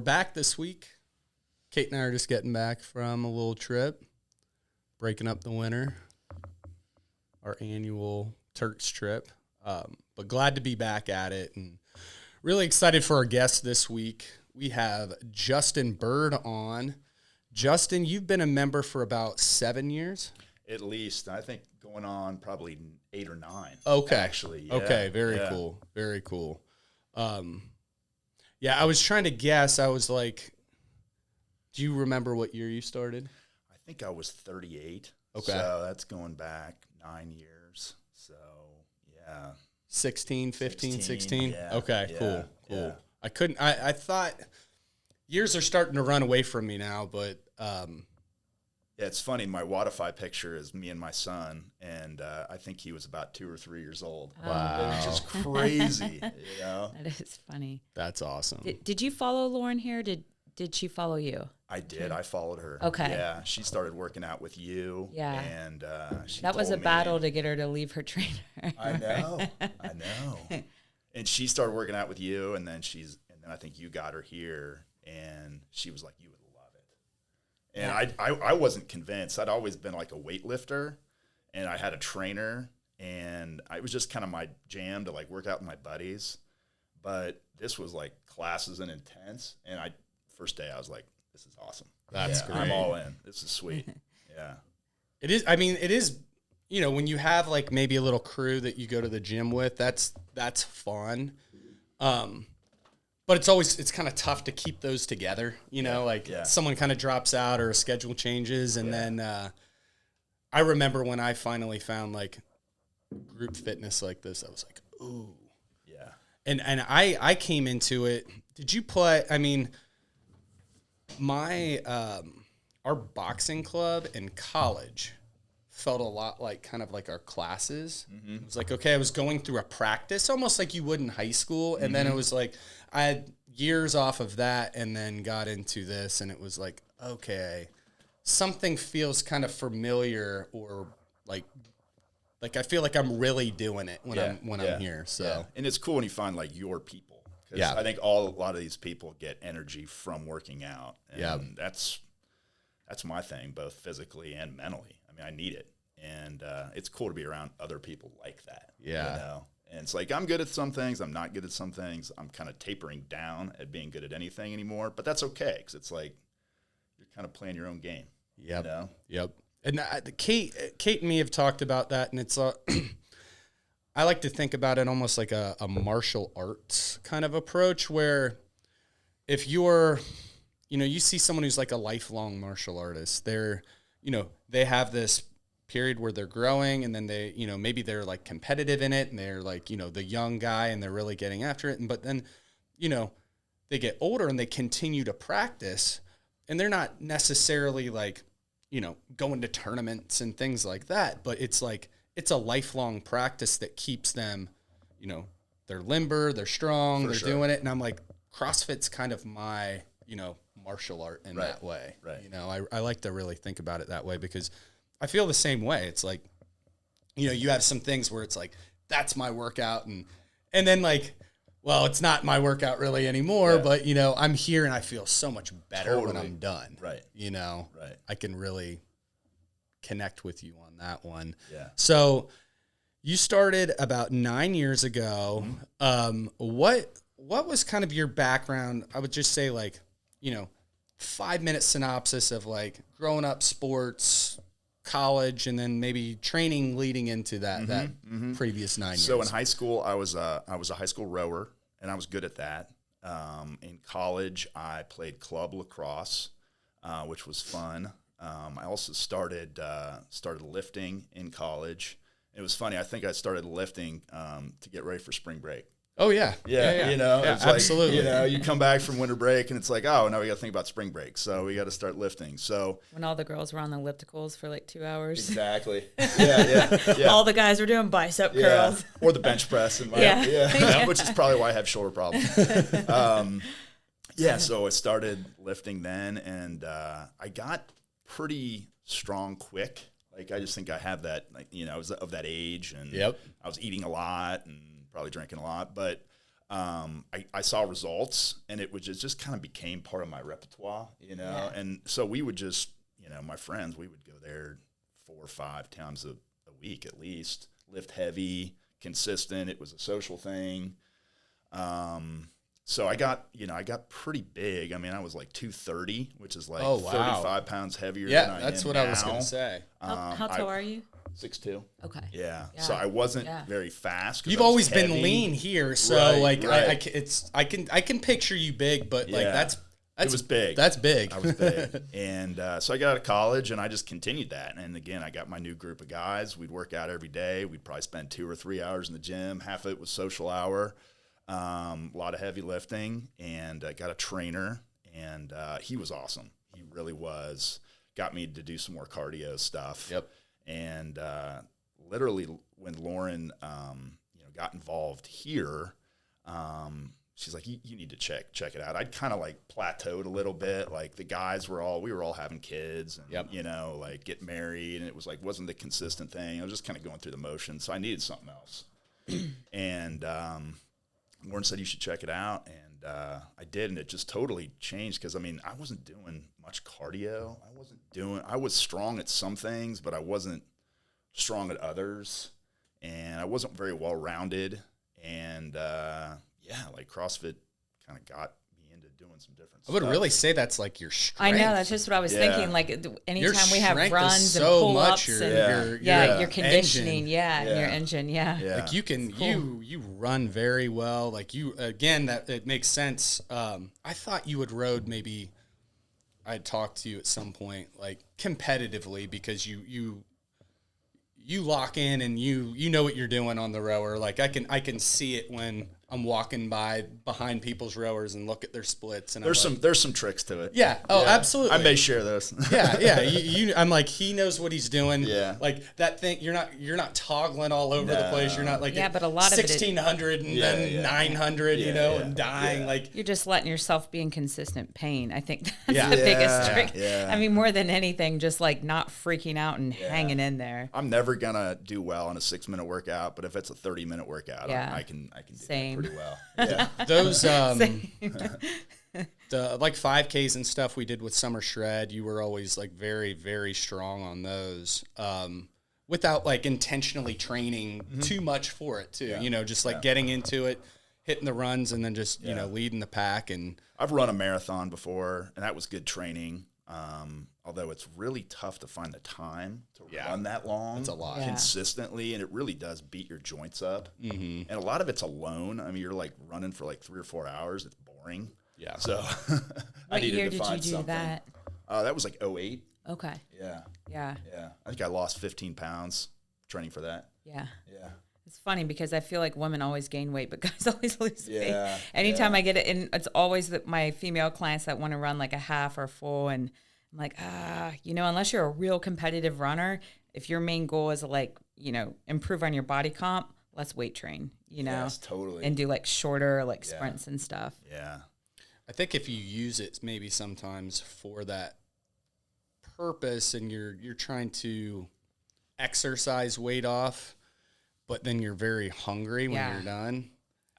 back this week. Kate and I are just getting back from a little trip, breaking up the winter, our annual Turks trip. But glad to be back at it and really excited for our guest this week. We have Justin Bird on. Justin, you've been a member for about 7 years? At least. I think going on probably 8 or 9. Okay. Actually. Yeah. Okay, very cool. Very cool. Yeah, I was trying to guess. I was like, do you remember what year you started? I think I was 38. Okay. So that's going back 9 years. So, yeah. 16, 15, 16? Yeah, Okay, yeah, cool. yeah. I thought years are starting to run away from me now, but yeah, it's funny. My Wodify picture is me and my son, and I think he was about 2 or 3 years old. Wow. It was just crazy, you know? That is funny. That's awesome. Did you follow Lauren here? Did she follow you? I did. I followed her. Okay. Yeah, she started working out with you. Yeah. And that was a battle to get her to leave her trainer. I know. And she started working out with you, and then I think you got her here, and she was like, you would love it. And I wasn't convinced. I'd always been like a weightlifter, and I had a trainer, and it was just kind of my jam to like work out with my buddies. But this was like classes and intense, and first day I was like, this is awesome. That's great. I'm all in. This is sweet. Yeah. It is. I mean, it is, when you have like maybe a little crew that you go to the gym with, that's fun. But it's kind of tough to keep those together, someone kind of drops out or a schedule changes. And then I remember when I finally found like group fitness like this, I was like, ooh. Yeah. And I came into it. Did you play? I mean, our boxing club in college felt a lot like kind of like our classes. Mm-hmm. It was like, okay, I was going through a practice almost like you would in high school. And then it was like, I had years off of that and then got into this, and it was like, okay, something feels kind of familiar, or like I feel like I'm really doing it when I'm here. So, and it's cool when you find like your people. Yeah. I think a lot of these people get energy from working out. And that's my thing, both physically and mentally. I mean, I need it. And it's cool to be around other people like that. Yeah. And it's like, I'm good at some things. I'm not good at some things. I'm kind of tapering down at being good at anything anymore. But that's okay, because it's like you're kind of playing your own game. Yep. You know? Yep. And Kate and me have talked about that, and it's I like to think about it almost like a martial arts kind of approach, where if you're, you see someone who's like a lifelong martial artist, they have this period where they're growing, and then they, maybe they're like competitive in it, and they're like, the young guy, and they're really getting after it. But then, they get older and they continue to practice, and they're not necessarily like, going to tournaments and things like that, but it's like, it's a lifelong practice that keeps them, they're limber, they're strong, they're doing it. And I'm like, CrossFit's kind of my, martial art in that way. Right. I like to really think about it that way, because I feel the same way. It's like, you have some things where it's like, that's my workout. And then like, well, it's not my workout really anymore, but I'm here and I feel so much better when I'm done. Right. Right. I can really connect with you on that one. Yeah. So you started about 9 years ago. Mm-hmm. What was kind of your background? I would just say 5-minute synopsis of like growing up, sports, college, and then maybe training leading into that previous 9 years. So in high school, I was a high school rower, and I was good at that. In college, I played club lacrosse, which was fun. I also started lifting in college. It was funny. I think I started lifting to get ready for spring break. Oh, yeah. Yeah. It's absolutely. Like, you come back from winter break, and it's like, oh, now we got to think about spring break. So we got to start lifting. So when all the girls were on the ellipticals for like 2 hours. Exactly. Yeah. All the guys were doing bicep curls. Or the bench press. Which is probably why I have shoulder problems. So I started lifting then, and I got pretty strong quick. Like, I just think I have that, I was of that age, and I was eating a lot and probably drinking a lot. But I saw results, and it just kind of became part of my repertoire, you know. Yeah. And so we would just, you know, my friends, we would go there 4 or 5 times a week at least, lift heavy, consistent. It was a social thing. So I got pretty big. I mean, I was like 230, which is like 35 pounds heavier than I am that's what now. I was going to say. How tall are you? 6'2". Okay. Yeah. Yeah. So I wasn't very fast. You've always been lean here, so Right. I can picture you big, but like that's it was big. That's big. I was big. And so I got out of college, and I just continued that. And again, I got my new group of guys. We'd work out every day. We'd probably spend 2 or 3 hours in the gym. Half of it was social hour, a lot of heavy lifting, and I got a trainer, and he was awesome. He really was. Got me to do some more cardio stuff. Yep. And literally, when Lauren, got involved here, she's like, you need to check it out. I'd kind of like plateaued a little bit. Like the guys we were all having kids and, like get married, and it was like, wasn't the consistent thing. I was just kind of going through the motions. So I needed something else. And Lauren said, you should check it out. And I did. And it just totally changed. Cause I mean, I wasn't doing much cardio. I was strong at some things, but I wasn't strong at others. And I wasn't very well-rounded. And, like CrossFit kind of got me into doing some different stuff. I would really say that's like your strength. I know, that's just what I was thinking. Like anytime we have runs and so pull-ups and your conditioning, engine. And your engine, Like you can you run very well. Like you again, that it makes sense. I thought you would road maybe. I'd talk to you at some point, like competitively, because you lock in and you know what you're doing on the rower. Like I can see it when I'm walking behind people's rowers and look at their splits. And there's some tricks to it. Yeah. Oh, absolutely. I may share those. Yeah. I'm like, he knows what he's doing. Yeah. Like that thing, you're not toggling all over the place. You're not like but a lot of 1600 and then 900, and dying. Yeah. Like you're just letting yourself be in consistent pain. I think that's the biggest trick. Yeah. I mean, more than anything, just like not freaking out and hanging in there. I'm never gonna do well on a 6-minute workout, but if it's a 30-minute workout, I can do that pretty well. Yeah. Those the like 5Ks and stuff we did with Summer Shred, you were always like very, very strong on those. Without like intentionally training too much for it too. Just like getting into it, hitting the runs, and then just leading the pack. And I've run a marathon before, and that was good training. Although it's really tough to find the time to run that long. It's a lot. Consistently, and it really does beat your joints up. Mm-hmm. And a lot of it's alone. I mean, you're like running for like 3 or 4 hours. It's boring. Yeah. So What year did you do that? That was like 2008. Okay. Yeah. Yeah. Yeah. I think I lost 15 pounds training for that. Yeah. Yeah. It's funny because I feel like women always gain weight, but guys always lose weight. Yeah. Anytime I get it, and it's always my female clients that want to run like a half or full, and I'm like, unless you're a real competitive runner, if your main goal is like, improve on your body comp, let's weight train, Yes, totally. and do like shorter like sprints and stuff. Yeah. I think if you use it maybe sometimes for that purpose, and you're trying to exercise weight off, but then you're very hungry when you're done.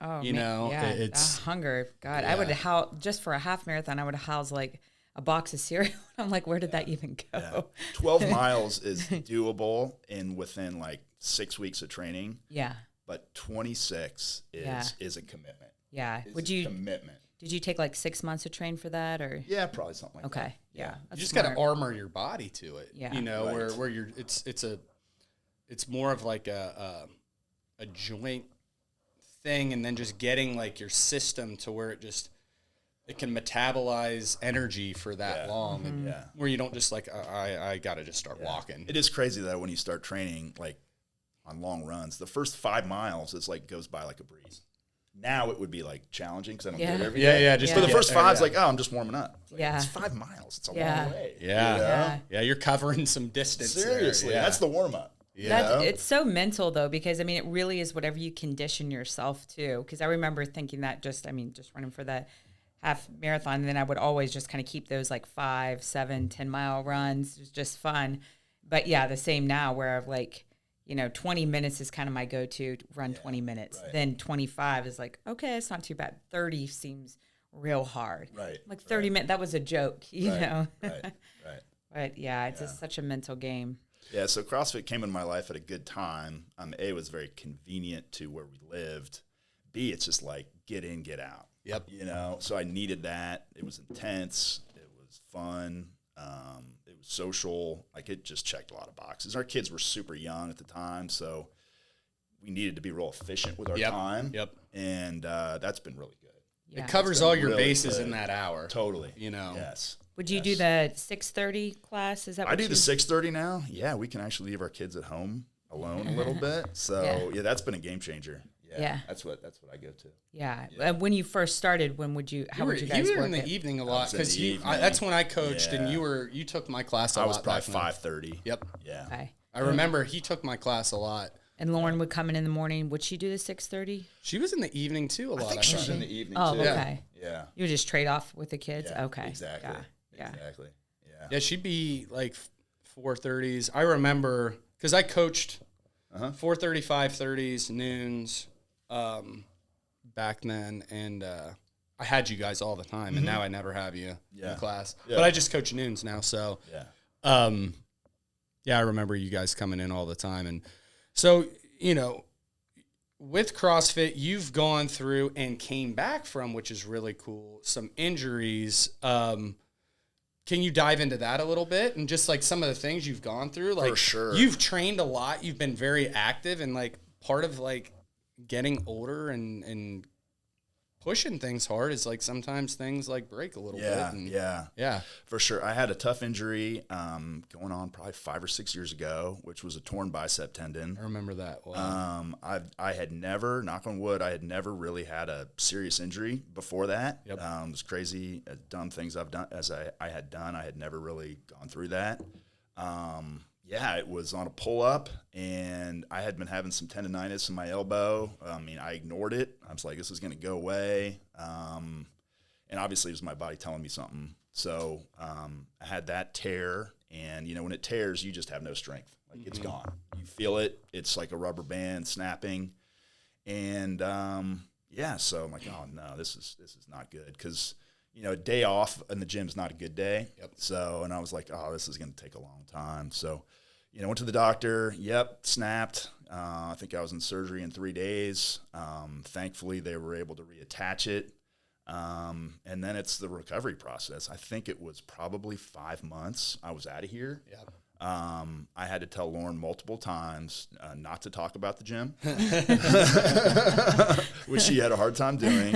Oh, it's hunger. God, I would just for a half marathon, I would house like a box of cereal. I'm like, where did that even go? Yeah. 12 miles is doable within like 6 weeks of training. Yeah. But 26 is a commitment. Yeah. Commitment. Did you take like 6 months to train for that, or? Yeah, probably something like that. Okay. Yeah. You just got to armor your body to it. Yeah. Where you're it's more of like a joint thing, and then just getting like your system to where it can metabolize energy for that long, and where you don't just like I gotta just start walking. It is crazy though when you start training like on long runs. The first 5 miles is like goes by like a breeze. Now it would be like challenging because I don't do it every day. Yeah. Just for the first 5's like, I'm just warming up. Like, it's 5 miles. It's a long way. Yeah. You're covering some distance. Seriously, that's the warm up. Yeah. It's so mental though, because I mean, it really is whatever you condition yourself to. Because I remember thinking that just running for that half marathon, and then I would always just kind of keep those like 5, 7, 10 mile runs. It was just fun. But yeah, the same now where I've like, 20 minutes is kind of my go-to, run 20 minutes. Right. Then 25 is like, okay, it's not too bad. 30 seems real hard. Right. Like 30 minutes, that was a joke, know? Right. But yeah, it's just such a mental game. Yeah, so CrossFit came in my life at a good time. A, it was very convenient to where we lived. B, it's just like get in, get out. Yep. So I needed that. It was intense. It was fun. It was social. Like it just checked a lot of boxes. Our kids were super young at the time, so we needed to be real efficient with our time. Yep. And that's been really good. Yeah. It covers all your really bases good. in that hour. Totally. Yes. Would you do the 6:30 class? Is that what I do the 6:30 now. Yeah, we can actually leave our kids at home alone a little bit. So yeah, that's been a game changer. Yeah. That's what I go to. Yeah. When you first started, how would you guys you were work in the it? evening a lot was in the because evening. that's when I coached, and Yeah. you took my class a lot. I was probably back then. 5:30. Yep. Yeah. Okay. I remember he took my class a lot. And Lauren would come in the morning. Would she do the 6:30? She was in the evening too a lot. I think she was in the evening Oh, too. okay. Yeah. You would just trade off with the kids? Yeah, Okay. Exactly. Yeah. Exactly. Yeah. Yeah, she'd be like 4:30s. I remember because I coached 4:30, 5:30s, noons back then, and I had you guys all the time, and now I never have you in the class. Yeah. But I just coach noons now, so Yeah. yeah, I remember you guys coming in all the time, and so with CrossFit, you've gone through and came back from, which is really cool, some injuries. Can you dive into that a little bit and just like some of the things you've gone through? Like, For sure. You've trained a lot. You've been very active, and like part of like getting older and pushing things hard is like sometimes things like break a little bit. And Yeah. For sure. I had a tough injury going on probably 5 or 6 years ago, which was a torn bicep tendon. I remember that. Wow. I had never, knock on wood, I had never really had a serious injury before that. Yep. It was crazy, dumb things I've done I had never really gone through that. Yeah, it was on a pull-up, and I had been having some tendonitis in my elbow. I ignored it. I was like, this is going to go away. And obviously, it was my body telling me something. So I had that tear, and, when it tears, you just have no strength. Like, it's gone. You feel it. It's like a rubber band snapping. And, so I'm like, oh, no, this is not good because – a day off in the gym is not a good day. Yep. So, and I was like, oh, this is going to take a long time. So, went to the doctor. Yep, snapped. I think I was in surgery in 3 days. Thankfully, they were able to reattach it. And then it's the recovery process. I think it was probably 5 months I was out of here. Yeah. I had to tell Lauren multiple times not to talk about the gym, which she had a hard time doing.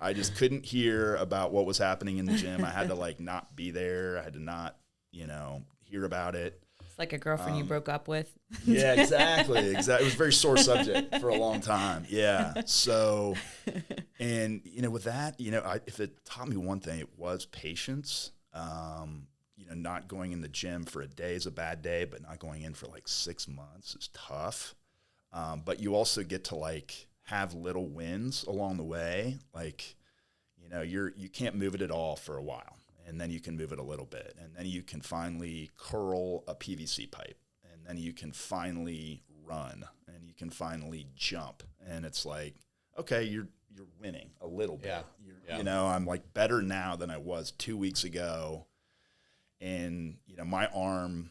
I just couldn't hear about what was happening in the gym. I had to not be there. I had to not, hear about it. It's like a girlfriend you broke up with. Yeah, exactly. It was a very sore subject for a long time. Yeah. So, and, with that, if it taught me one thing, it was patience. Not going in the gym for a day is a bad day, but not going in for 6 months is tough. But you also get to have little wins along the way. You can't move it at all for a while, and then you can move it a little bit, and then you can finally curl a PVC pipe, and then you can finally run, and you can finally jump, and it's like, okay, you're winning a little bit. Yeah. I'm better now than I was 2 weeks ago. And, my arm,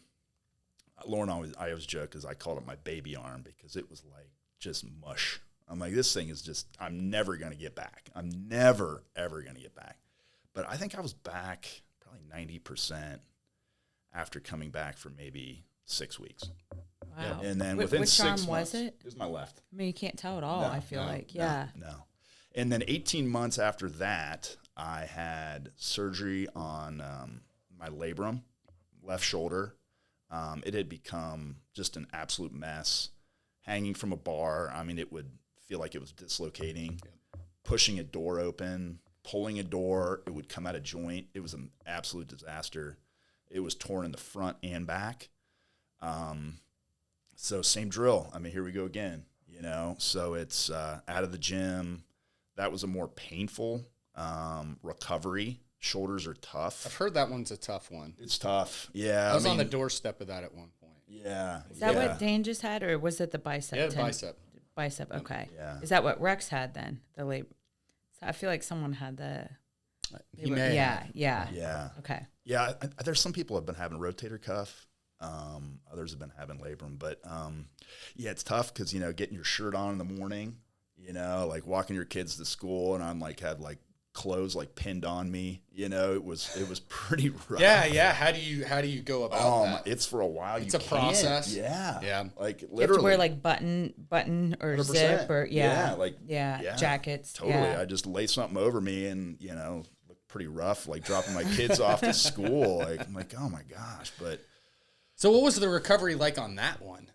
Lauren I always joke because I called it my baby arm because it was just mush. I'm like, this thing is just, I'm never going to get back. I'm never, ever going to get back. But I think I was back probably 90% after coming back for maybe 6 weeks. Wow. And then within which 6 arm months. was it? It was my left. I mean, you can't tell at all, No, I feel no, like. no, Yeah. No. And then 18 months after that, I had surgery on my labrum, left shoulder. It had become just an absolute mess. Hanging from a bar, it would feel like it was dislocating. Pushing a door open, pulling a door, it would come out of joint. It was an absolute disaster. It was torn in the front and back. So same drill. Here we go again, So it's out of the gym. That was a more painful recovery. Shoulders are tough. I've heard that one's a tough one. It's tough. Yeah. I was on the doorstep of that at one point. Yeah. Is that what Dane just had, or was it the bicep? Yeah, bicep. Bicep, okay. Yeah. Is that what Rex had then? The labor. So I feel like someone had the. He may have. Yeah. Okay. Yeah, there's some people have been having rotator cuff. Others have been having labrum. But, yeah, it's tough because, you know, getting your shirt on in the morning, you know, like walking your kids to school, and I'm like had like clothes like pinned on me, you know, it was pretty rough. Yeah. How do you go about that? It's for a while. It's a process. Yeah. Like literally. You have to wear like button or 100%. zip or Yeah, jackets. Totally. Yeah. I just lay something over me and, you know, look pretty rough, like dropping my kids off to school. Like, I'm like, oh my gosh. But so what was the recovery like on that one,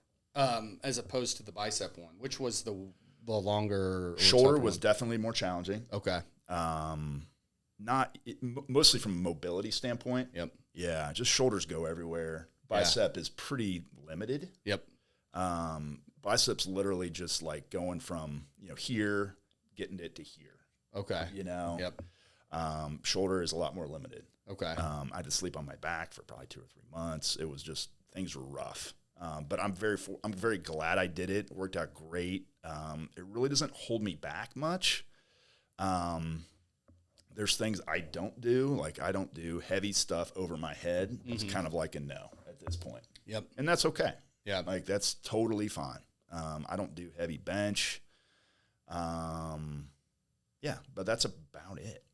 as opposed to the bicep one? Which was the longer? Shoulder was definitely more challenging. Okay. Mostly from a mobility standpoint. Yep. Yeah, just shoulders go everywhere. Bicep is pretty limited. Yep. Biceps literally just like going from, you know, here, getting it to here. Okay. You know. Yep. Shoulder is a lot more limited. Okay. I had to sleep on my back for probably 2 or 3 months. It was just, things were rough. But I'm very glad I did it. It worked out great. It really doesn't hold me back much. There's things I don't do. Like I don't do heavy stuff over my head. It's kind of like a no at this point. Yep. And that's okay. Yeah. Like that's totally fine. I don't do heavy bench. Yeah, but that's about it,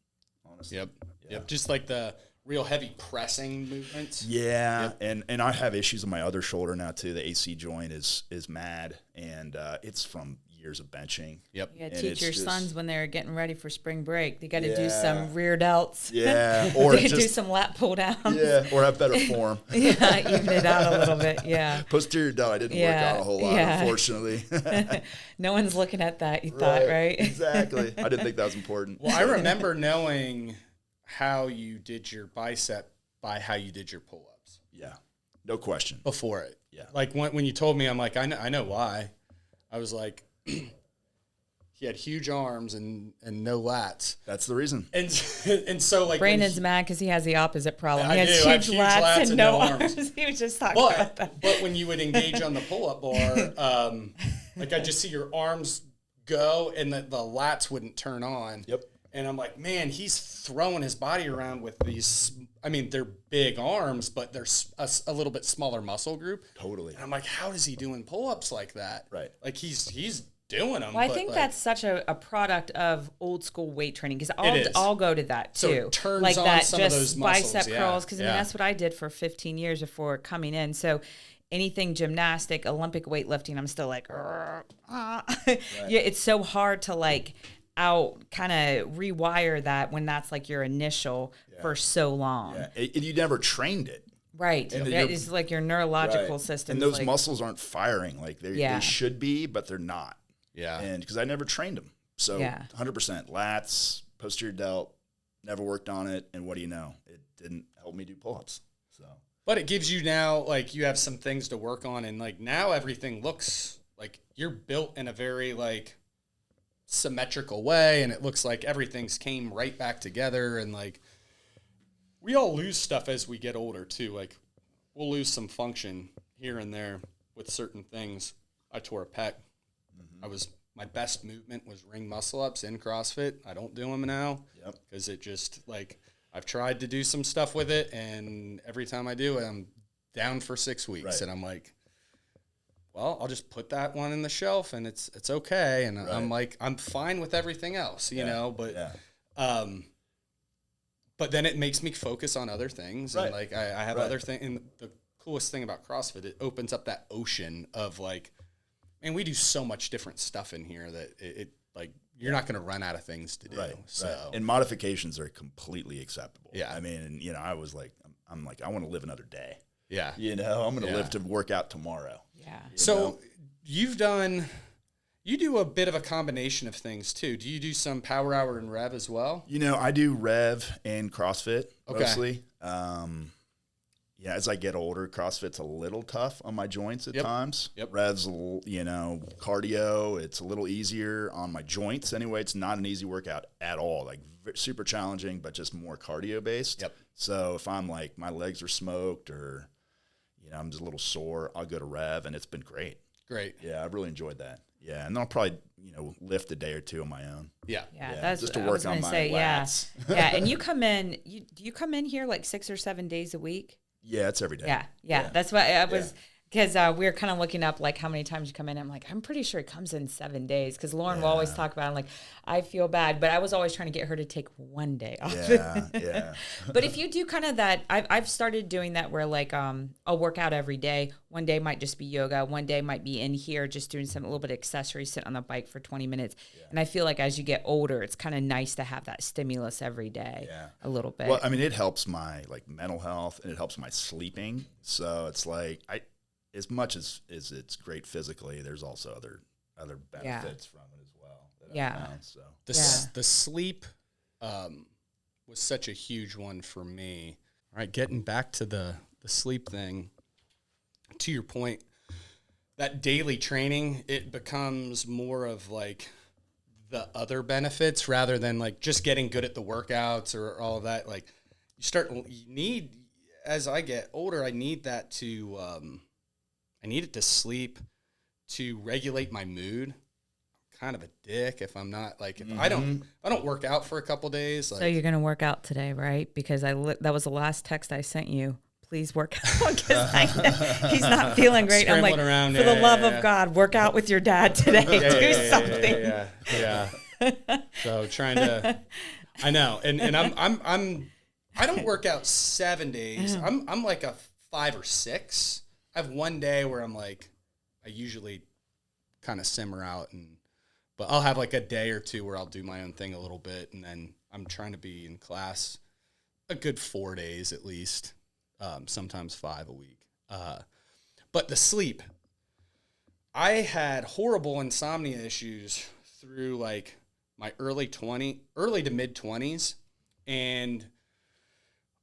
honestly. Yep. Yeah. Yep. Just like the real heavy pressing movements. Yeah, yep. and I have issues with my other shoulder now too. The AC joint is mad, and it's from years of benching. Yep. You got to teach your sons when they're getting ready for spring break. They got to Yeah. do some rear delts. Yeah, or do just some lat pull downs. Yeah, or have better form. Yeah, even it out a little bit. Yeah. Posterior delt, I didn't work out a whole lot, unfortunately. No one's looking at that. You thought, right? Exactly. I didn't think that was important. Well, I remember knowing how you did your bicep by how you did your pull-ups. Yeah, no question. Before it. Yeah. Like when you told me, I'm like, I know why. I was like, he had huge arms and no lats. That's the reason. And so like Brandon's mad because he has the opposite problem. He I has do. huge lats and no arms. He was just talking about that. But when you would engage on the pull-up bar, like I just see your arms go and the lats wouldn't turn on. Yep. And I'm like, man, he's throwing his body around with these. I mean, they're big arms, but they're a little bit smaller muscle group. Totally. And I'm like, how is he doing pull-ups like that? Right. Like he's doing them. Well, I think that's such a product of old school weight training because I'll go to that too. So it turns like on that, some just of those muscles, bicep yeah. curls. Because I mean, Yeah. that's what I did for 15 years before coming in. So anything gymnastic, Olympic weightlifting, I'm still like, Yeah, it's so hard to like kind of rewire that when that's like your initial for so long. Yeah. And you never trained it. Right. It's like your neurological system. And those muscles aren't firing like they should be, but they're not. Yeah. And because I never trained them. So 100% lats, posterior delt, never worked on it. And what do you know? It didn't help me do pull-ups. So, but it gives you now, like, you have some things to work on. And, like, now everything looks like you're built in a very, like, symmetrical way. And it looks like everything's came right back together. And, like, we all lose stuff as we get older, too. Like, we'll lose some function here and there with certain things. I tore a pec. My best movement was ring muscle ups in CrossFit. I don't do them now because it just like I've tried to do some stuff with it, and every time I do it, I'm down for 6 weeks, and I'm like, well, I'll just put that one in the shelf, and it's okay, and I'm like, I'm fine with everything else, you know, but then it makes me focus on other things, and like I have other things. And the coolest thing about CrossFit, it opens up that ocean of like. And we do so much different stuff in here that it like you're not going to run out of things to do. So and modifications are completely acceptable. Yeah. I mean, you know, I was like, I'm like, I want to live another day. Yeah. You know, I'm going to live to work out tomorrow. Yeah. So you do a bit of a combination of things too. Do you do some power hour and rev as well? You know, I do rev and CrossFit mostly. Yeah, as I get older, CrossFit's a little tough on my joints at times. Rev's, you know, cardio, it's a little easier on my joints. Anyway, it's not an easy workout at all. Like super challenging, but just more cardio based. So if I'm like, my legs are smoked or, you know, I'm just a little sore, I'll go to Rev, and it's been great. Great. Yeah, I've really enjoyed that. Yeah, and then I'll probably, you know, lift a day or two on my own. Yeah. That's just to I work was on gonna my say, lats. yeah. And you come in, do you come in here like 6 or 7 days a week? Yeah, it's every day. Yeah. That's what I was, because we were kind of looking up like how many times you come in. I'm like, I'm pretty sure it comes in 7 days, because Lauren will always talk about it. I'm like, I feel bad, but I was always trying to get her to take 1 day off. Yeah. But if you do kind of that, I've started doing that where like I'll work out every day. One day might just be yoga. One day might be in here just doing a little bit of accessory, sit on the bike for 20 minutes. Yeah. And I feel like as you get older, it's kind of nice to have that stimulus every day a little bit. Well, I mean, it helps my like mental health, and it helps my sleeping. So it's like as much as it's great physically, there's also other benefits from it as well. That I found, so the sleep was such a huge one for me. All right, getting back to the sleep thing. To your point, that daily training, it becomes more of like the other benefits rather than like just getting good at the workouts or all of that. Like you need, as I get older, I need that to, I need it to sleep, to regulate my mood. I'm kind of a dick if I'm not like, if I don't work out for a couple days. Like, so you're going to work out today, right? Because that was the last text I sent you. Please work out, because he's not feeling great. I'm like, around, for the love of God, work out with your dad today. Do something. Yeah. So trying to, I know, and I don't work out 7 days. I'm like a 5 or 6. I have one day where I'm like, I usually kind of simmer out, but I'll have like a day or two where I'll do my own thing a little bit, and then I'm trying to be in class a good 4 days at least. Sometimes 5 a week. But the sleep, I had horrible insomnia issues through like my early to mid 20s. And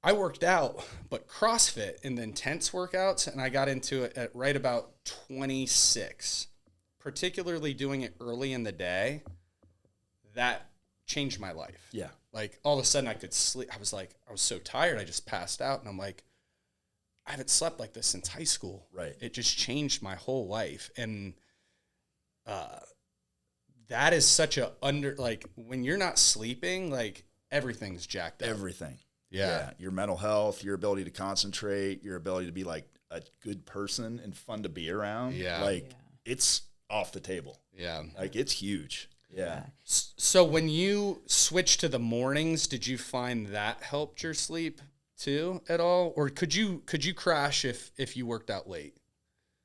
I worked out, but CrossFit and the intense workouts, and I got into it at right about 26, particularly doing it early in the day. That changed my life. Yeah. Like all of a sudden I could sleep. I was so tired. I just passed out, and I'm like, I haven't slept like this since high school. Right. It just changed my whole life. And that is such a like when you're not sleeping, like everything's jacked up. Everything. Yeah. Your mental health, your ability to concentrate, your ability to be like a good person and fun to be around. Yeah. Like it's off the table. Yeah. Like it's huge. Yeah. So when you switched to the mornings, did you find that helped your sleep too at all? Or could you crash if you worked out late?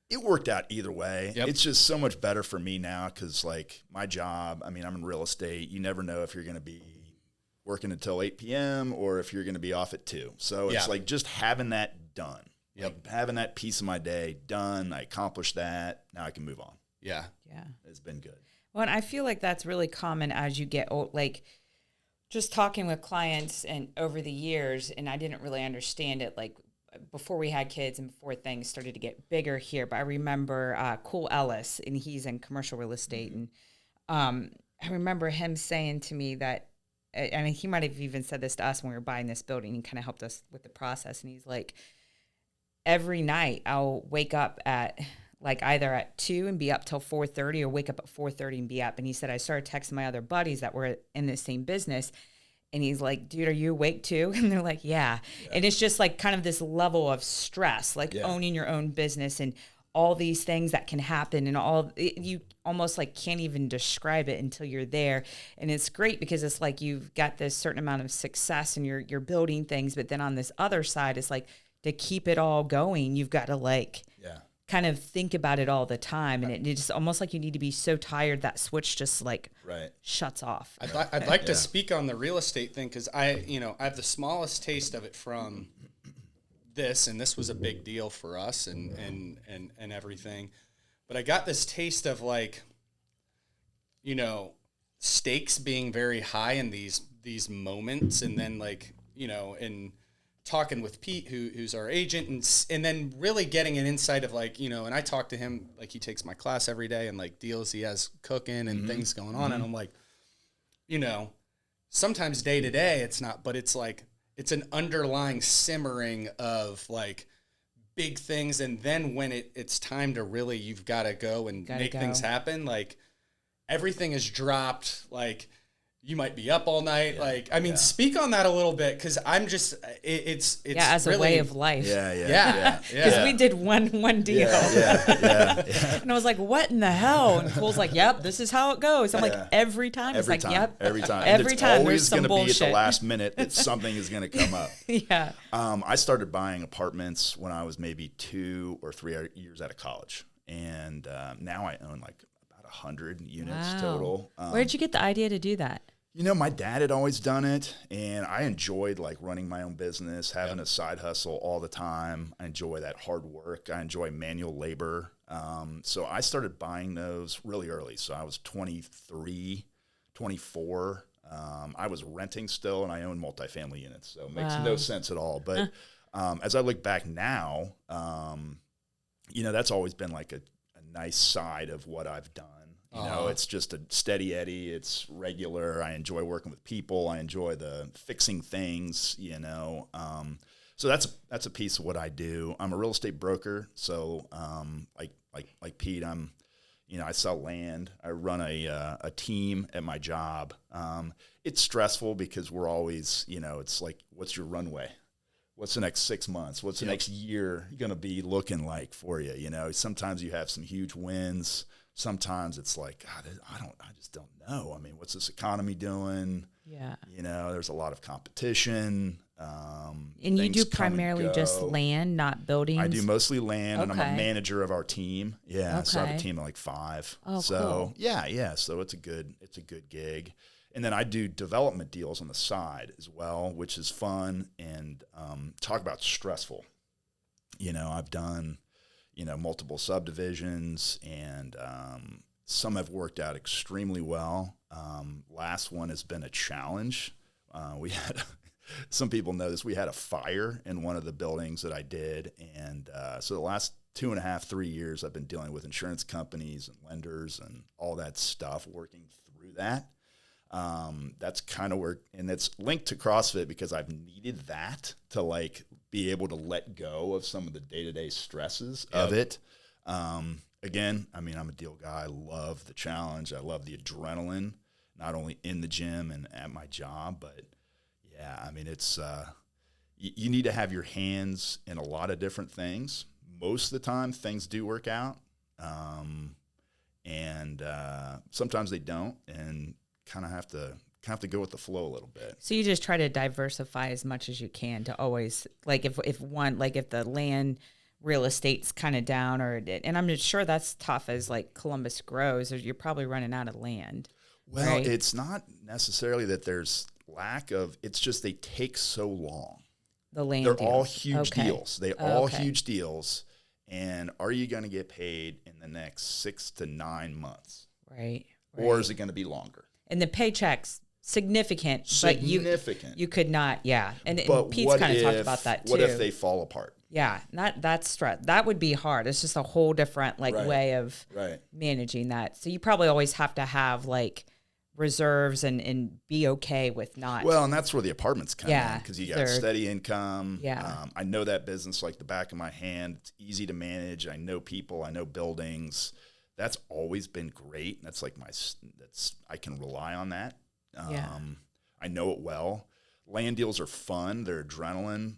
It worked out either way. Yep. It's just so much better for me now because, like, my job, I mean, I'm in real estate. You never know if you're going to be working until 8 p.m. or if you're going to be off at 2. So it's like just having that done. Yep. Like having that piece of my day done. I accomplished that. Now I can move on. Yeah. It's been good. Well, and I feel like that's really common as you get old, like just talking with clients and over the years, and I didn't really understand it like before we had kids and before things started to get bigger here. But I remember Cole Ellis, and he's in commercial real estate. And I remember him saying to me that, I mean, he might have even said this to us when we were buying this building. He kind of helped us with the process. And he's like, every night I'll wake up at like either at 2 and be up till 4:30 or wake up at 4:30 and be up. And he said, I started texting my other buddies that were in the same business. And he's like, dude, are you awake too? And they're like, yeah. And it's just like kind of this level of stress, like owning your own business and all these things that can happen and you almost like can't even describe it until you're there. And it's great because it's like you've got this certain amount of success and you're building things. But then on this other side, it's like to keep it all going, you've got to like kind of think about it all the time. And it's almost like you need to be so tired that switch just like shuts off. I'd like to speak on the real estate thing because I have the smallest taste of it from this, and this was a big deal for us and everything. But I got this taste of like, stakes being very high in these moments, and then like, and talking with Pete, who's our agent, and then really getting an insight of like, and I talk to him, like he takes my class every day and like deals he has cooking and things going on. And I'm like, sometimes day to day it's not, but it's like, it's an underlying simmering of like big things. And then when it's time to really, you've got to go and make things happen. Like everything is dropped. Like you might be up all night. Yeah. Like, I mean, speak on that a little bit. Cause I'm just, it's as really, a way of life. Yeah. Because we did one deal. And I was like, what in the hell? And Cole's like, yep, this is how it goes. I'm like, every time. It's like, yep. Every time. Every it's time always there's some gonna bullshit. be at the last minute that something is going to come up. Yeah. I started buying apartments when I was maybe 2 or 3 years out of college. And now I own like about 100 units total. Where did you get the idea to do that? You know, my dad had always done it, and I enjoyed like running my own business, having a side hustle all the time. I enjoy that hard work. I enjoy manual labor. So I started buying those really early. So I was 23, 24. I was renting still, and I owned multifamily units. So it makes no sense at all. But as I look back now, you know, that's always been like a nice side of what I've done. You know, it's just a steady Eddie. It's regular. I enjoy working with people. I enjoy the fixing things, you know. So that's a piece of what I do. I'm a real estate broker. So like Pete, I sell land. I run a team at my job. It's stressful because we're always, you know, it's like, what's your runway? What's the next 6 months? What's the next year going to be looking like for you? You know, sometimes you have some huge wins. Sometimes it's like, God, I just don't know. I mean, what's this economy doing? Yeah. You know, there's a lot of competition. And you do primarily just land, not buildings? I do mostly land, and I'm a manager of our team. Yeah. So I have a team of like 5. Oh, so cool. yeah. So it's a good gig. And then I do development deals on the side as well, which is fun. And talk about stressful. You know, I've done, you know, multiple subdivisions, and some have worked out extremely well. Last one has been a challenge. We had, some people know this, we had a fire in one of the buildings that I did. And so the last 2.5, 3 years, I've been dealing with insurance companies and lenders and all that stuff, working through that. That's kind of where, and it's linked to CrossFit because I've needed that to like be able to let go of some of the day-to-day stresses of it. Again, I mean, I'm a deal guy. I love the challenge. I love the adrenaline, not only in the gym and at my job, but yeah, I mean, it's, you need to have your hands in a lot of different things. Most of the time things do work out. And sometimes they don't, and kind of have to go with the flow a little bit. So you just try to diversify as much as you can to always, like if the land real estate's kind of down, and I'm sure that's tough as like Columbus grows, or you're probably running out of land. Well, right? It's not necessarily that there's lack of, it's just they take so long. The land They're deals. all huge deals. They all Okay. huge deals. And are you going to get paid in the next 6 to 9 months? Right. Or is it going to be longer? And the paycheck's significant, Significant. but you could not, yeah. And But Pete's what kind of if, talked about that too. What if they fall apart? Yeah, that's stress. That would be hard. It's just a whole different Right. way of managing that. So you probably always have to have like reserves and be okay with not. Well, and that's where the apartments come in, Yeah, because you got they're- steady income. Yeah. I know that business like the back of my hand. It's easy to manage. I know people. I know buildings. That's always been great. That's like I can rely on that. Yeah. I know it well. Land deals are fun. They're adrenaline.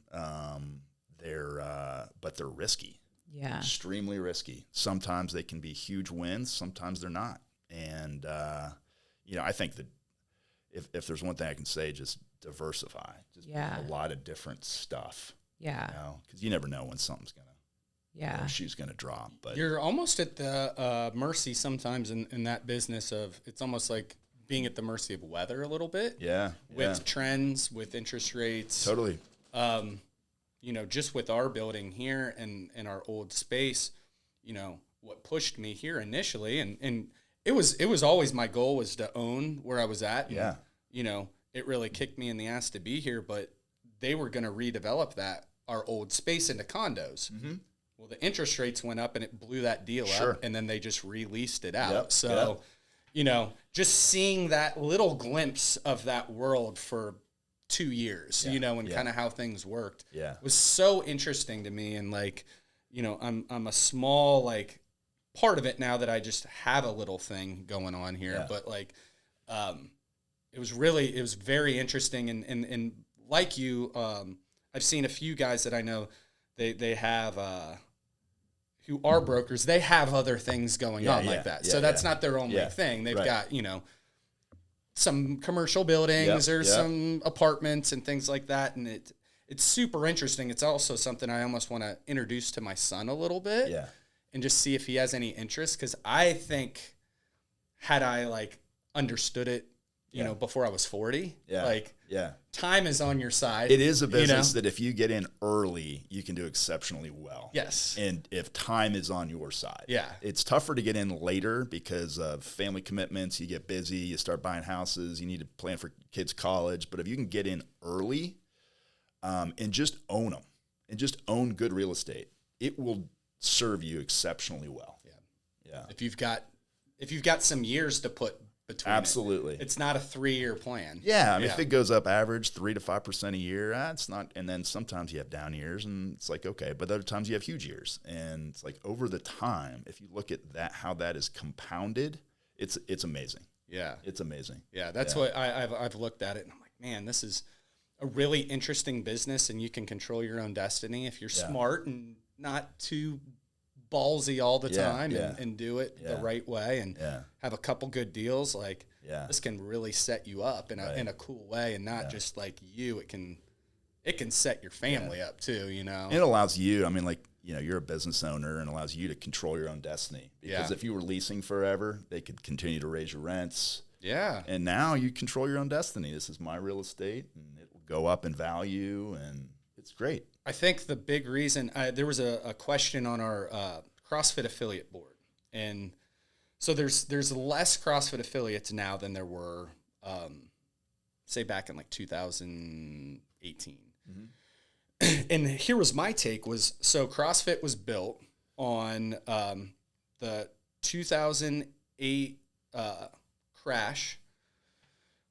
But they're risky. Yeah. Extremely risky. Sometimes they can be huge wins. Sometimes they're not. And, I think that if there's one thing I can say, just diversify. Just do a lot of different stuff. Yeah. Because you never know when something's going to, shoe's going to drop. But you're almost at the mercy sometimes in that business of, it's almost like being at the mercy of weather a little bit. Yeah. With trends, with interest rates. Totally. Just with our building here and in our old space, what pushed me here initially, and it was always my goal was to own where I was at. And, it really kicked me in the ass to be here, but they were going to redevelop our old space into condos. Mm-hmm. Well, the interest rates went up and it blew that deal up, and then they just released it out. Yep. So, just seeing that little glimpse of that world for 2 years, and kind of how things worked was so interesting to me. And like, I'm a small like part of it now that I just have a little thing going on here. Yeah. But like, it was very interesting. And like you, I've seen a few guys that I know, they have, who are brokers, they have other things going on like that. So that's not their only thing. They've got, some commercial buildings or some apartments and things like that. And it's super interesting. It's also something I almost want to introduce to my son a little bit and just see if he has any interest. Cause I think had I like understood it, before I was 40, time is on your side. It is a business that if you get in early, you can do exceptionally well. Yes. And if time is on your side. Yeah. It's tougher to get in later because of family commitments. You get busy, you start buying houses, you need to plan for kids' college. But if you can get in early and just own them and just own good real estate, it will serve you exceptionally well. Yeah. If you've got some years to put between Absolutely. It's not a 3-year plan. Yeah, I mean, if it goes up average 3 to 5% a year, it's not. And then sometimes you have down years, and it's like okay, but other times you have huge years, and it's like over the time, if you look at that, how that is compounded, it's amazing. Yeah, it's amazing. Yeah, that's what I've looked at it, and I'm like, man, this is a really interesting business, and you can control your own destiny if you're smart and not too ballsy all the time and do it the right way and have a couple good deals. Like this can really set you up in a cool way, and not just like you. It can set your family up too, And it allows you, I mean, like, you're a business owner, and allows you to control your own destiny. Because if you were leasing forever, they could continue to raise your rents. Yeah. And now you control your own destiny. This is my real estate, and it will go up in value, and it's great. I think the big reason, there was a question on our CrossFit affiliate board. And so there's less CrossFit affiliates now than there were, say, back in like 2018. Mm-hmm. And here was my take so CrossFit was built on the 2008 crash,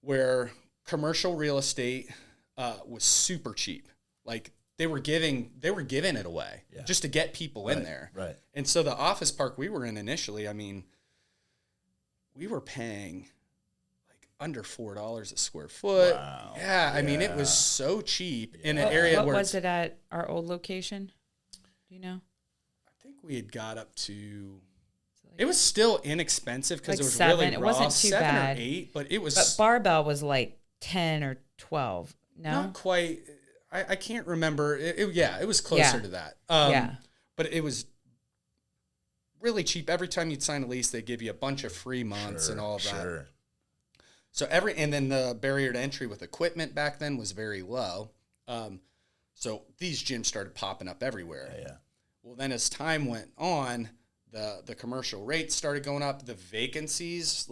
where commercial real estate was super cheap. Like they were giving it away just to get people in there. Right. And so the office park we were in initially, I mean, we were paying like under $4 a square foot. Wow. Yeah. I mean, it was so cheap in an area what where was it at our old location? Do you know? I think we had got up to, it was still inexpensive because like it was 7. really It raw, wasn't too 7 bad. or 8, but it was. But barbell was like 10 or 12. No, Not quite. I can't remember. It was closer to that. But it was really cheap. Every time you'd sign a lease, they give you a bunch of free months and all of that. Sure. So and then the barrier to entry with equipment back then was very low. So these gyms started popping up everywhere. Yeah. Well, then as time went on, the commercial rates started going up. The vacancies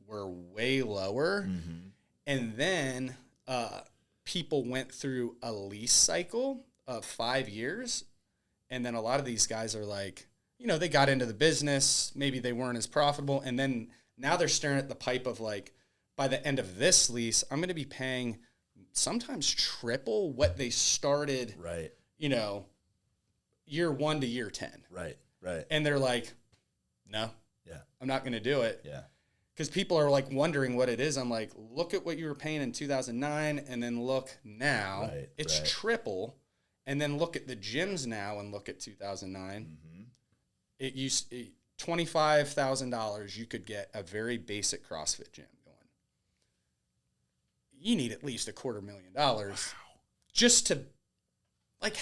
were way lower. Mm-hmm. And then people went through a lease cycle of 5 years. And then a lot of these guys are like, they got into the business. Maybe they weren't as profitable. And then now they're staring at the pipe of like, by the end of this lease, I'm going to be paying sometimes triple what they started, right? Year 1 to year 10. Right. And they're like, no, I'm not going to do it. Yeah. Because people are like wondering what it is. I'm like, look at what you were paying in 2009 and then look now. Right, it's triple. And then look at the gyms now and look at 2009. Mm-hmm. It used $25,000. You could get a very basic CrossFit gym going. You need at least $250,000 just to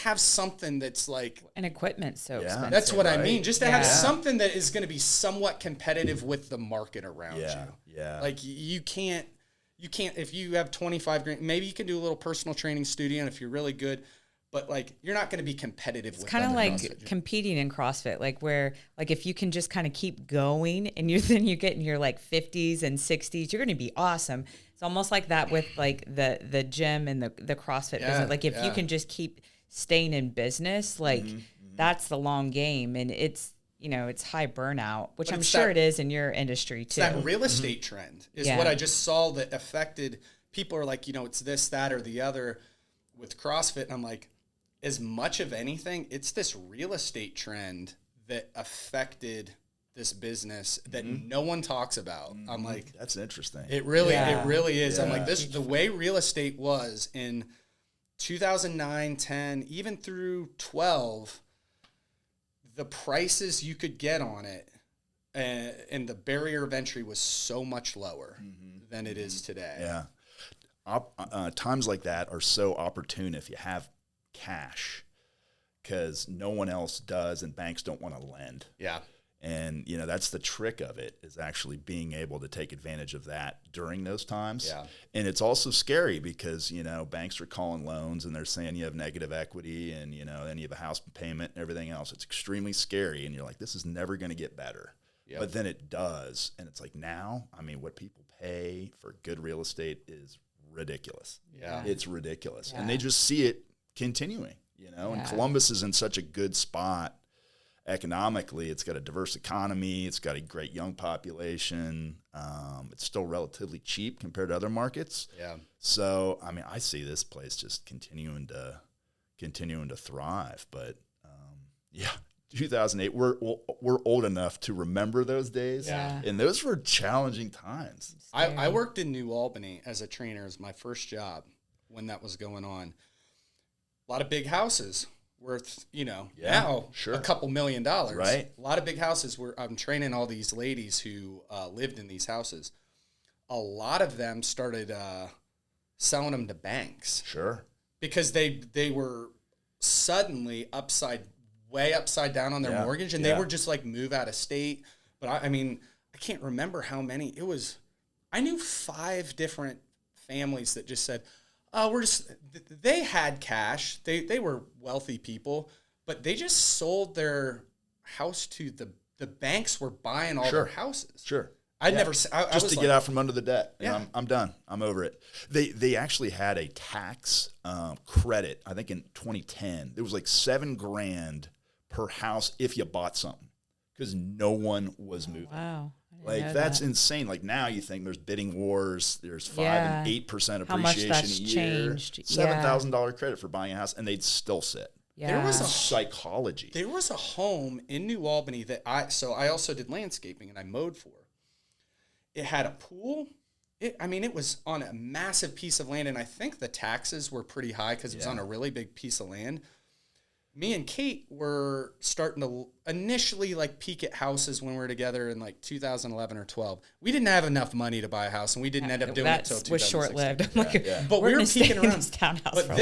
have something that's like and equipment expensive. That's what I mean. Just to have something that is going to be somewhat competitive with the market around you. Yeah. Like you can't if you have $25,000, maybe you can do a little personal training studio, and if you're really good, but you're not going to be competitive. It's kind of like competing in CrossFit, where if you can just kind of keep going and you get in your 50s and 60s, you're going to be awesome. It's almost like that with the gym and the CrossFit business. If you can just keep staying in business, that's the long game, and it's high burnout, which I'm sure it is in your industry too. That real estate trend is what I just saw that affected people. Are like, it's this, that, or the other with CrossFit. And I'm like, as much of anything, it's this real estate trend that affected this business that no one talks about. I'm like, that's interesting. It really is. Yeah. I'm like, the way real estate was in 2009, 10, even through 12, the prices you could get on it and the barrier of entry was so much lower than it is today. Yeah. Times like that are so opportune if you have cash, because no one else does and banks don't want to lend. Yeah. And, you know, that's the trick of it, is actually being able to take advantage of that during those times. Yeah. And it's also scary because, you know, banks are calling loans and they're saying you have negative equity and, you know, then you have a house payment and everything else. It's extremely scary. And you're like, this is never going to get better. Yep. But then it does. And it's like now, I mean, what people pay for good real estate is ridiculous. Yeah. It's ridiculous. Yeah. And they just see it continuing, you know, and Columbus is in such a good spot. Economically, it's got a diverse economy. It's got a great young population. It's still relatively cheap compared to other markets. Yeah. So, I mean, I see this place just continuing to thrive. But 2008, we're old enough to remember those days. Yeah. And those were challenging times. I worked in New Albany as a trainer. It was my first job when that was going on. A lot of big houses. Worth, you know, now a couple $1 million. Right. A lot of big houses where I'm training all these ladies who lived in these houses. A lot of them started selling them to banks. Sure. Because they were suddenly way upside down on their mortgage, and they were just like move out of state. But I mean, I can't remember how many. I knew 5 different families that just said, they had cash. They were wealthy people, but they just sold their house to the banks were buying all their houses. Sure. I just to get out from under the debt. Yeah. And I'm done. I'm over it. They actually had a tax credit. I think in 2010, there was like $7,000 per house if you bought something, because no one was moving. Wow. Like, that's insane. Like, now you think there's bidding wars, there's 5 and 8% How much appreciation that's a year. changed. $7,000 credit for buying a house, and they'd still sit. Yeah. There was Psychology. There was a home in New Albany that I also did landscaping and I mowed for. It had a pool. It was on a massive piece of land, and I think the taxes were pretty high because it was on a really big piece of land. Me and Kate were starting to initially like peek at houses when we were together in like 2011 or 12. We didn't have enough money to buy a house, and we didn't end up doing it until 2016. Was short-lived. But we were peeking around. But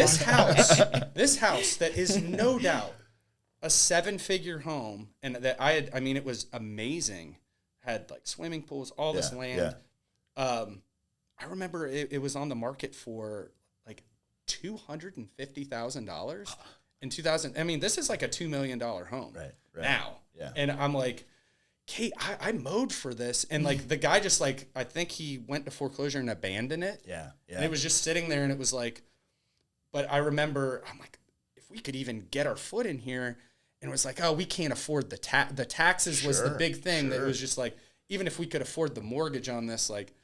this house that is no doubt a 7-figure home, and that it was amazing. Had like swimming pools, all this land. I remember it was on the market for like $250,000 in 2000. I mean, this is like a $2 million home now. Yeah. And I'm like, Kate, I mowed for this. And like the guy just like, I think he went to foreclosure and abandoned it. Yeah. And it was just sitting there, and it was like, but I remember, I'm like, if we could even get our foot in here, and it was like, oh, we can't afford the taxes was the big thing. That was just like, even if we could afford the mortgage on this, like,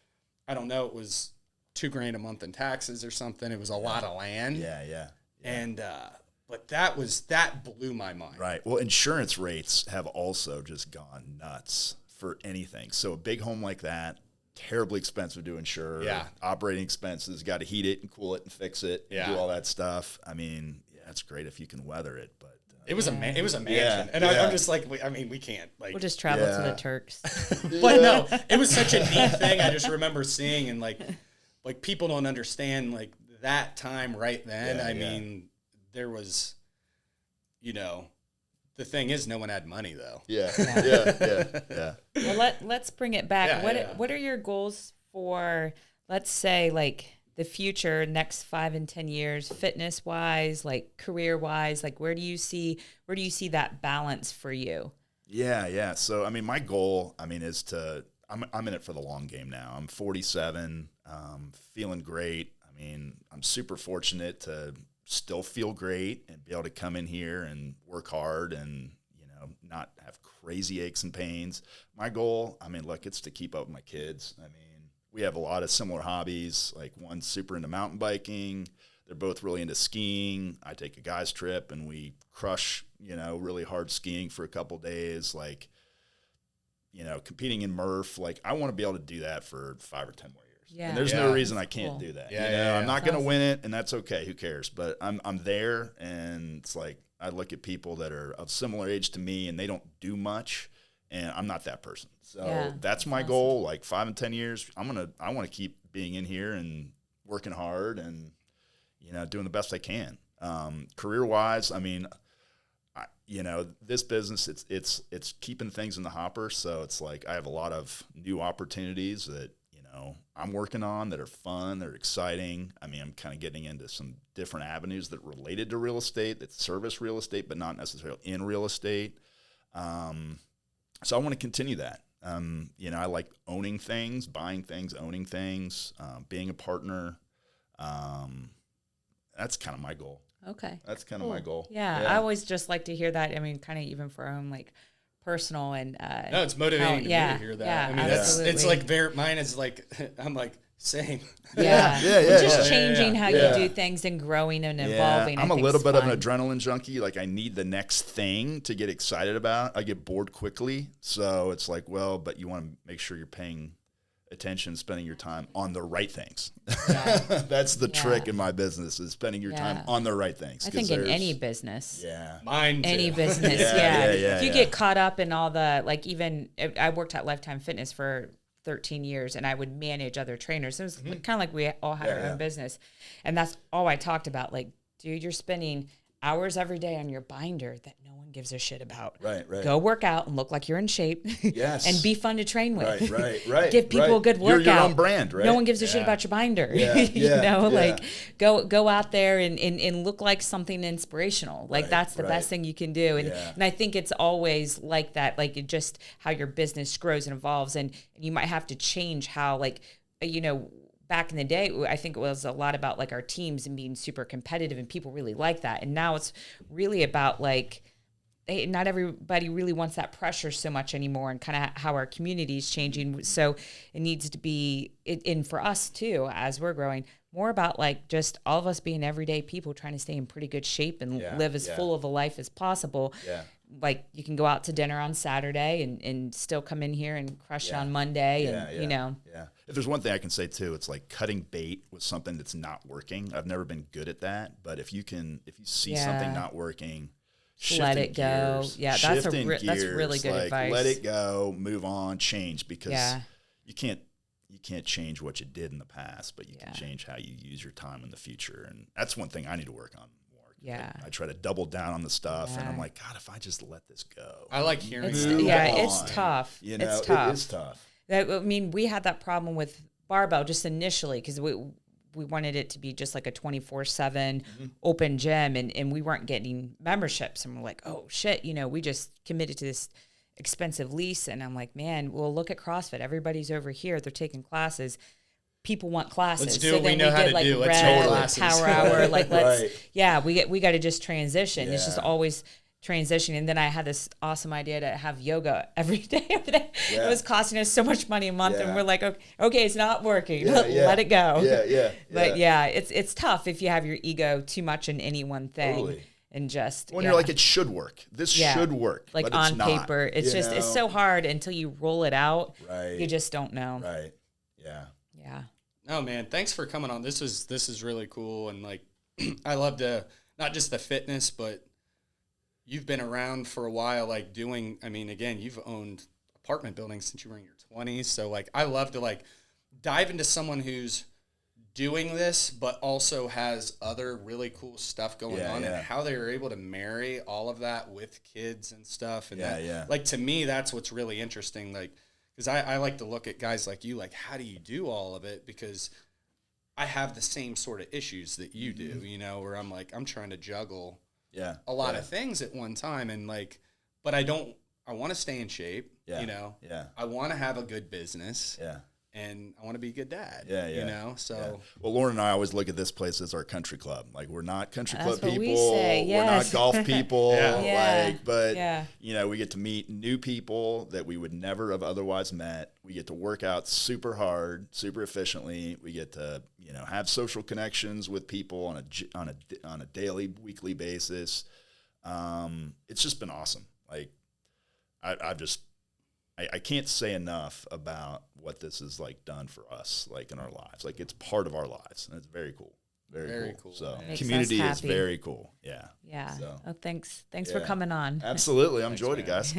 I don't know, it was $2,000 a month in taxes or something. It was a lot of land. Yeah. And, but that blew my mind. Right. Well, insurance rates have also just gone nuts for anything. So a big home like that, terribly expensive to insure. Yeah. Operating expenses, got to heat it and cool it and fix it and do all that stuff. I mean, it's great if you can weather it, but it was a mansion. And I'm just like, we can't. Like, we'll just travel to the Turks. But no, it was such a neat thing. I just remember seeing, and like people don't understand like that time right then. I mean, there was, the thing is, no one had money though. Yeah. Well, let's bring it back. What are your goals for, let's say, like the future, next 5 and 10 years, fitness wise, like career wise? Like, where do you see that balance for you? Yeah. So, I mean, my goal, is I'm in it for the long game now. I'm 47, feeling great. I mean, I'm super fortunate to still feel great and be able to come in here and work hard and, not have crazy aches and pains. My goal, it's to keep up with my kids. We have a lot of similar hobbies. Like, one's super into mountain biking. They're both really into skiing. I take a guy's trip and we crush, really hard skiing for a couple days. Like, competing in Murph, like I want to be able to do that for 5 or 10 more years. Yeah. And there's no reason I can't do that. I'm not going to win it, and that's okay. Who cares? But I'm there, and it's like I look at people that are of similar age to me, and they don't do much, and I'm not that person. So that's my goal. Like 5 and 10 years, I want to keep being in here and working hard and doing the best I can. Career wise, I mean, this business, it's keeping things in the hopper. So it's like I have a lot of new opportunities that, I'm working on that are fun, that are exciting. I mean, I'm kind of getting into some different avenues that related to real estate, that service real estate, but not necessarily in real estate. So I want to continue that. I like owning things, buying things, owning things, being a partner. That's kind of my goal. Okay. That's kind of my goal. Yeah. I always just like to hear that. I mean, kind of even for our own, like, personal and no, it's motivating to me to hear that. Yeah, I mean, it's like mine is like I'm like same. Just changing how you do things and growing and evolving. I'm a little bit of an adrenaline junkie. Like I need the next thing to get excited about. I get bored quickly, so it's like, well, but you want to make sure you're paying attention, spending your time on the right things. That's the trick in my business, is spending your time on the right things. I think in any business. Mine too. Any business. If you get caught up in all the, like, even I worked at Lifetime Fitness for 13 years and I would manage other trainers. It was kind of like we all had our own business. And that's all I talked about. Like, dude, you're spending hours every day on your binder that no one gives a shit about. Right. Go work out and look like you're in shape. Yes. And be fun to train with. Right. Give people a good workout. You're your own brand, right? No one gives a shit about your binder. Like go out there and look like something inspirational. Like that's the best thing you can do. And I think it's always like that, like it just how your business grows and evolves, and you might have to change how, like, back in the day, I think it was a lot about like our teams and being super competitive, and people really like that. And now it's really about like, not everybody really wants that pressure so much anymore, and kind of how our community is changing. So it needs to be, and for us too, as we're growing, more about like just all of us being everyday people trying to stay in pretty good shape and live as full of a life as possible. Like you can go out to dinner on Saturday and still come in here and crush it on Monday. If there's one thing I can say too, it's like cutting bait with something that's not working. I've never been good at that, but if you see something not working, let it go. Gears, that's really good advice. Let it go, move on, change, because you can't change what you did in the past, but you can change how you use your time in the future. And that's one thing I need to work on. I try to double down on the stuff, and I'm like, God, if I just let this go. I like hearing it's tough. It's tough. It is tough. I mean, we had that problem with barbell just initially because we wanted it to be just like a 24/7 open gym, and we weren't getting memberships, and we're like, oh shit, we just committed to this expensive lease, and I'm like, man, well, look at CrossFit. Everybody's over here. They're taking classes. People want classes. Let's do what we know how to do. Let's do classes. Power hour. Like we got to just transition. It's just always transition. And then I had this awesome idea to have yoga every day. It was costing us so much money a month, and we're like, okay, it's not working. Let it go. But it's tough if you have your ego too much in any one thing. Totally. And just when you're like, it should work. This should work. Like but on it's not, paper, it's just it's so hard until you roll it out. Right. You just don't know. Right. Yeah. Oh man, thanks for coming on. This is really cool, and like I love not just the fitness, but you've been around for a while, like doing. I mean, again, you've owned apartment buildings since you were in your 20s. So like, I love to like dive into someone who's doing this, but also has other really cool stuff going on, and how they were able to marry all of that with kids and stuff. And like, to me, that's what's really interesting. Like, because I like to look at guys like you, like, how do you do all of it? Because I have the same sort of issues that you do, where I'm like, I'm trying to juggle a lot of things at one time. And like, but I want to stay in shape, I want to have a good business. and I want to be a good dad. Yeah, yeah. You know, so. Yeah. Well, Lauren and I always look at this place as our country club. Like, we're not country That's club what we people. say, We're not yes. golf people. Yeah. But you know, we get to meet new people that we would never have otherwise met. We get to work out super hard, super efficiently. We get to, you know, have social connections with people on a daily, weekly basis. It's just been awesome. Like, I can't say enough about what this has like done for us, like in our lives. Like, it's part of our lives, and it's very cool. Very cool. So community is very cool. Yeah. Yeah. So. Oh, thanks for coming on. Absolutely. I enjoyed it, guys.